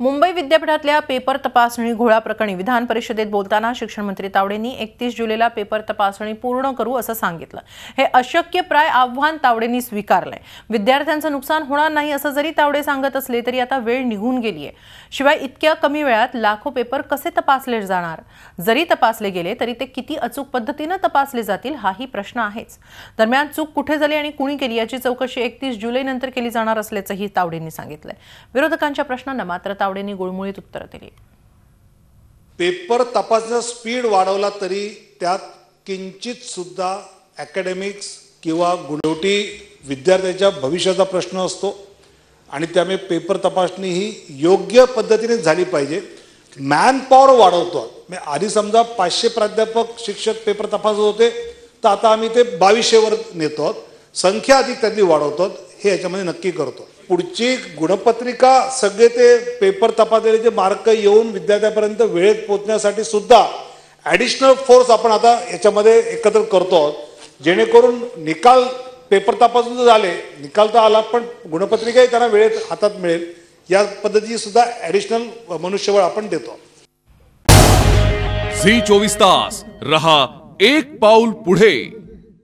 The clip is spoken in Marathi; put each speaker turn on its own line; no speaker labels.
मुंबई विद्यापीठातल्या पेपर तपासणी घोळा प्रकरणी विधान परिषदेत बोलताना शिक्षण मंत्री तावडेंनी 31 जुलैला पेपर तपासणी पूर्ण करू असं सांगितलं। हे अशक्यप्राय आव्हान तावडेंनी स्वीकारलंय। विद्यार्थ्यांचं नुकसान होणार नाही असं जरी तावडे सांगत असले तरी आता वेळ निघून गेली आहे। शिवाय इतक्या कमी वेळात लाखो पेपर कसे तपासले जाणार? जरी तपासले गेले तरी ते किती अचूक पद्धतीने तपासले जातील हाही प्रश्न आहेच। दरम्यान चूक कुठे झाली आणि कुणी केली याची चौकशी 31 जुलै नंतर केली जाणार असल्याचंही तावडेंनी सांगितलंय। विरोधकांच्या प्रश्नांना मात्र तावडेंनी गुळमुळीत उत्तर दिली।
पेपर तपासण्याचा स्पीड वाढवला तरी त्यात किंचित सुद्धा अकॅडमिक्स किंवा गुणवटी विद्यार्थ्यांच्या भविष्याचा प्रश्न असतो आणि त्यामुळे पेपर तपासणी ही योग्य पद्धतीने झाली पाहिजे। मॅन पॉवर वाढवतो। आधी समजा 500 प्राध्यापक शिक्षक पेपर तपासत होते तर आता आम्ही ते 2200 वर नेतो। संख्या अधिक त्यातली वाढवतो हे याच्यामध्ये नक्की करतो। पुढची गुणपत्रिका सगळे ते पेपर तपासलेले मार्क येऊन विद्यार्थ्यांपर्यंत वेळेत पोहोचण्यासाठी सुद्धा ॲडिशनल फोर्स आपण आता याच्यामध्ये एकत्र करतो जेणेकरून निकाल पेपर तपासून झाले निकाल तर आला पण गुणपत्रिकाही त्यांना वेळेत हातात मिळेल या पद्धतीची सुद्धा ॲडिशनल मनुष्यबळ आपण देतो।
झी 24 तास रहा एक पाऊल पुढे।